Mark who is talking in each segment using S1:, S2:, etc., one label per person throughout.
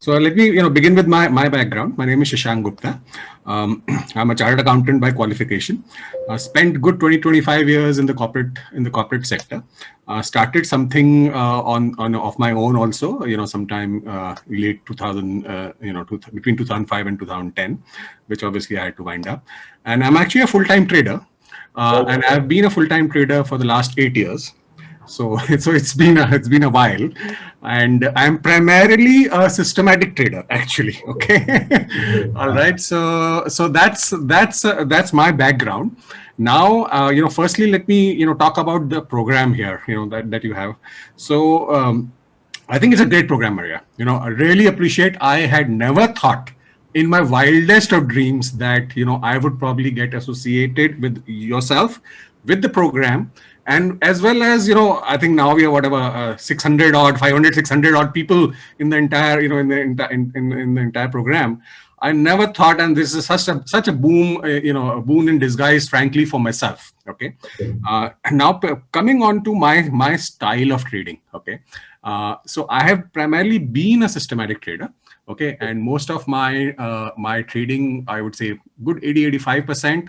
S1: So let me, begin with my background. My name is Shashank Gupta. I'm a chartered accountant by qualification. Spent good 20-25 years in the corporate sector. Started something on of my own also. Sometime late 2000. Between 2005 and 2010, which obviously I had to wind up. And I'm actually a full-time trader, and I've been a full-time trader for the last 8 years. So it's been a while, and I'm primarily a systematic trader, actually. Okay, all right. So that's my background. Now, firstly, let me talk about the program here. That you have. So I think it's a great program, Maria. I really appreciate. I had never thought in my wildest of dreams that I would probably get associated with yourself, with the program, and as well as I think now we are whatever 600 odd 500 600 odd people in the entire in the entire program. I never thought, and this is such a boom, a boon in disguise, frankly, for myself. Okay, now coming on to my style of trading. Okay, so I have primarily been a systematic trader. Okay, and most of my trading, I would say, good 80-85%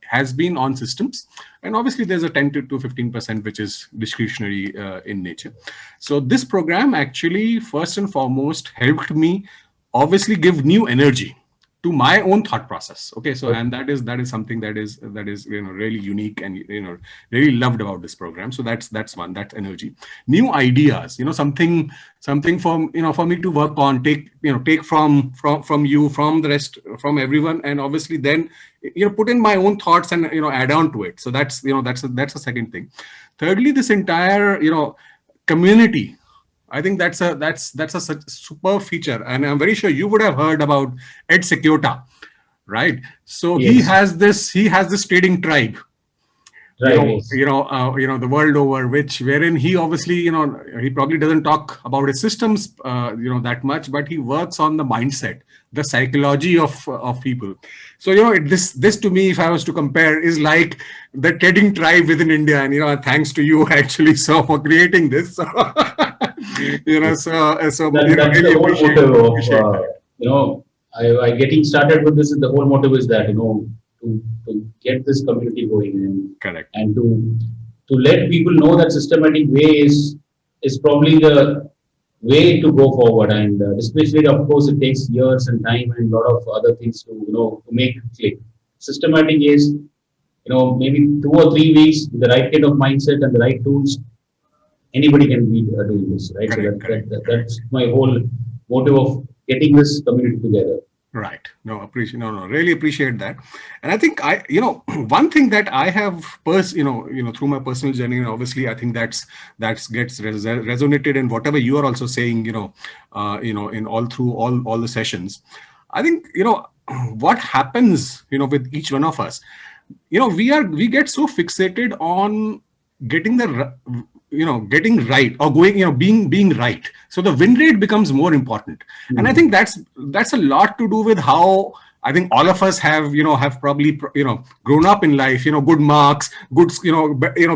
S1: has been on systems, and obviously there's a 10 to 15% which is discretionary in nature. So this program actually, first and foremost, helped me obviously give new energy to my own thought process. Okay, so and that is something that is really unique and really loved about this program. So that's one, that's energy, new ideas, something for me to work on, take from you, from the rest, from everyone, and obviously then put in my own thoughts and add on to it. So that's that's the second thing. Thirdly, this entire community, I think that's a such super feature, and I'm very sure you would have heard about Ed Secuta, right? So yes. he has this trading tribe, right? The world over, wherein he obviously he probably doesn't talk about his systems that much, but he works on the mindset, the psychology of people. So this to me, if I was to compare, is like the trading tribe within India, and thanks to you actually, so for creating this. That's
S2: the whole motive of I getting started with this. The whole motive is that to get this community going, and
S1: correct,
S2: and to let people know that systematic way is probably the way to go forward, and especially, of course, it takes years and time and a lot of other things to make it click. Systematic is maybe 2 or 3 weeks with the right kind of mindset and the right tools. Anybody can be doing this, right?
S1: Correct,
S2: so that's my whole motive of getting this community together.
S1: Right. Really appreciate that. And I think one thing that I have through my personal journey, and obviously I think that gets resonated in whatever you are also saying, in all through all the sessions. I think, what happens, with each one of us, we get so fixated on getting getting right, or going, being right. So the win rate becomes more important. Mm-hmm. And I think that's a lot to do with how I think all of us have probably grown up in life, good marks, good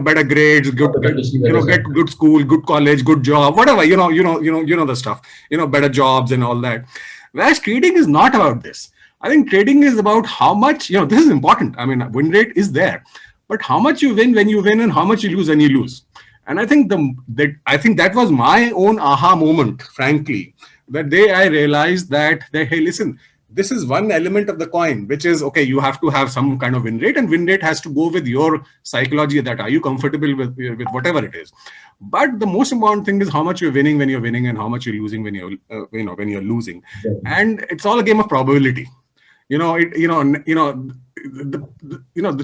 S1: better grades, get good school, good college, good job, whatever, the stuff, better jobs and all that. Whereas trading is not about this. I think trading is about how much, this is important. I mean, win rate is there, but how much you win when you win and how much you lose when you lose. And I think that was my own aha moment, frankly. That day I realized that hey, listen, this is one element of the coin, which is, okay, you have to have some kind of win rate, and win rate has to go with your psychology, that are you comfortable with whatever it is. But the most important thing is how much you're winning when you're winning, and how much you're losing when you're when you're losing. Yeah. And it's all a game of probability. The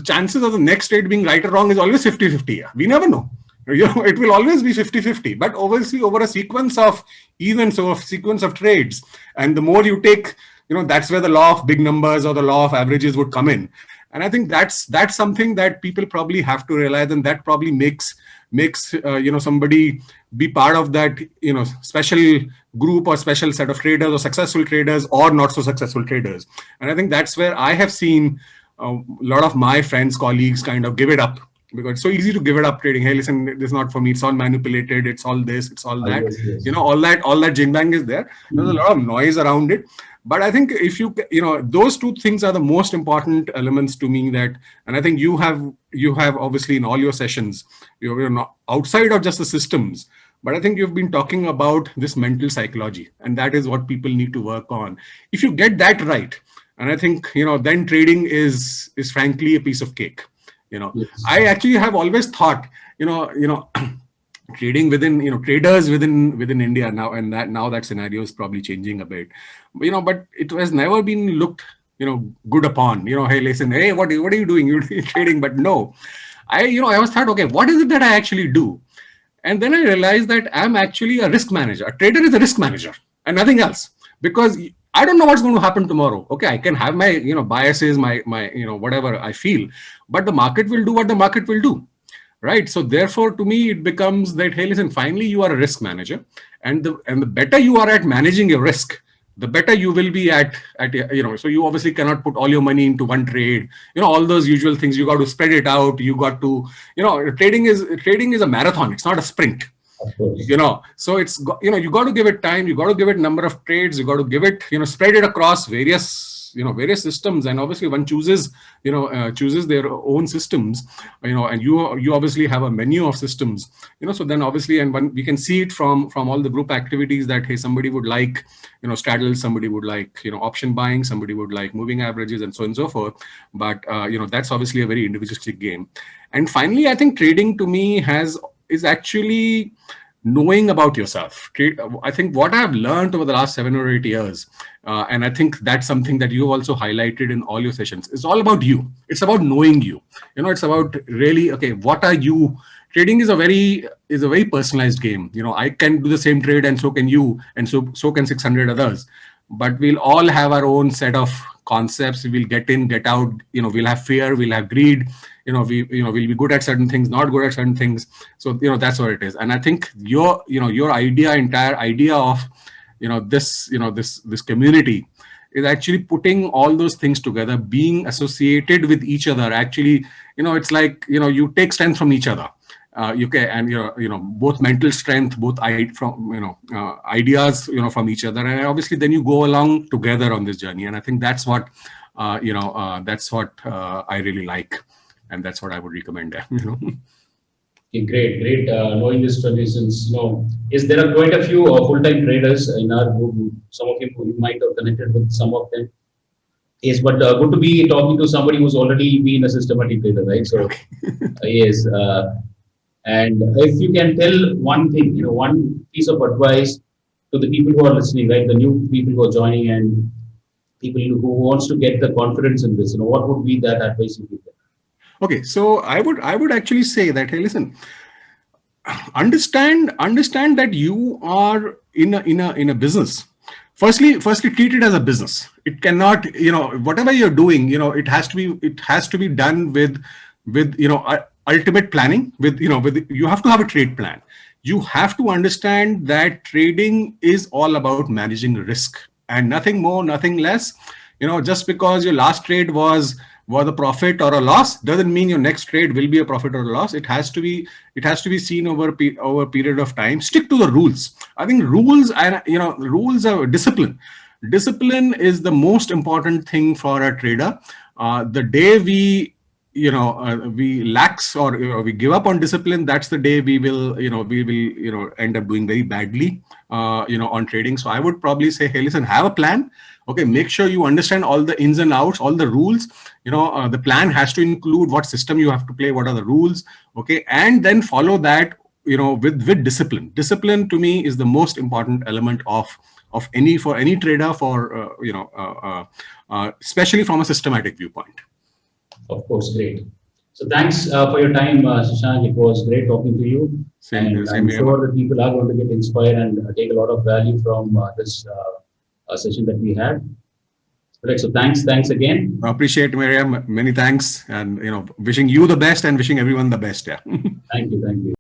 S1: chances of the next trade being right or wrong is always 50-50. We never know. It will always be 50-50, but obviously over a sequence of events or a sequence of trades, and the more you take, that's where the law of big numbers or the law of averages would come in. And I think that's something that people probably have to realize, and that probably makes somebody be part of that special group or special set of traders, or successful traders or not so successful traders. And I think that's where I have seen a lot of my friends, colleagues kind of give it up because it's so easy to give it up trading. Hey, listen, this is not for me. It's all manipulated. It's all this. It's all that.
S2: Yes, yes.
S1: All that jing bang is there. There's a lot of noise around it. But I think if those two things are the most important elements to me. And I think you have obviously in all your sessions, you're not outside of just the systems. But I think you've been talking about this mental psychology, and that is what people need to work on. If you get that right, and I think then trading is frankly a piece of cake.
S2: Yes.
S1: I actually have always thought, trading within, traders within India now, and that scenario is probably changing a bit. But it has never been looked, good upon. Hey, listen, hey, what are you doing? You're trading, but no, I always thought, okay, what is it that I actually do? And then I realized that I'm actually a risk manager. A trader is a risk manager and nothing else, because I don't know what's going to happen tomorrow. Okay, I can have my biases, my whatever I feel, but the market will do what the market will do, right? So therefore, to me, it becomes that, hey, listen, finally you are a risk manager, and the better you are at managing your risk, the better you will be at so you obviously cannot put all your money into one trade, all those usual things. You got to spread it out. You got to, trading is a marathon, it's not a sprint.
S2: Of course.
S1: So you got to give it time, you got to give it number of trades, you got to give it, spread it across various systems. And obviously one chooses their own systems, and you obviously have a menu of systems, so then obviously, and when we can see it from all the group activities, that hey, somebody would like straddles, somebody would like option buying, somebody would like moving averages, and so on and so forth. But that's obviously a very individualistic game. And finally, I think trading to me is actually knowing about yourself. I think what I've learned over the last 7 or 8 years, and I think that's something that you also highlighted in all your sessions, it's all about you. It's about knowing you. It's about really, okay, what are you? Trading is a very personalized game. I can do the same trade, and so can you, and so can 600 others. But we'll all have our own set of concepts. We'll get in, get out. We'll have fear, we'll have greed. We'll be good at certain things, not good at certain things. So that's what it is. And I think your entire idea of this community is actually putting all those things together, being associated with each other. Actually, it's like you take strength from each other. You can, and both mental strength, both ideas from each other, and obviously then you go along together on this journey. And I think that's what I really like, and that's what I would recommend.
S2: Okay, great, great. Knowing this traditions, is there are quite a few full-time traders in our group. Some of you might have connected with some of them. Yes, but good to be talking to somebody who's already been a systematic trader, right? So, yes. And if you can tell one thing, one piece of advice to the people who are listening, right, the new people who are joining and people who wants to get the confidence in this, what would be that advice you give them?
S1: Okay, so I would actually say that, hey, listen, understand that you are in a business. Firstly, treat it as a business. It cannot, whatever you're doing, it has to be done with ultimate planning. You have to have a trade plan. You have to understand that trading is all about managing risk, and nothing more, nothing less. Just because your last trade was a profit or a loss doesn't mean your next trade will be a profit or a loss. It has to be seen over a period of time. Stick to the rules. I think rules are discipline. Discipline is the most important thing for a trader. The day we lax, or we give up on discipline, that's the day we will end up doing very badly on trading. So I would probably say, hey, listen, have a plan. Okay, make sure you understand all the ins and outs, all the rules. The plan has to include what system you have to play, what are the rules. Okay, and then follow that with discipline. Discipline to me is the most important element for any trader, especially from a systematic viewpoint.
S2: Of course, great. So thanks for your time, Shashank. It was great talking to you.
S1: Same
S2: I'm
S1: here.
S2: sure that people are going to get inspired and take a lot of value from this session that we had. Right, so thanks again.
S1: I appreciate, Miriam. Many thanks, and wishing you the best and wishing everyone the best. Yeah.
S2: Thank you.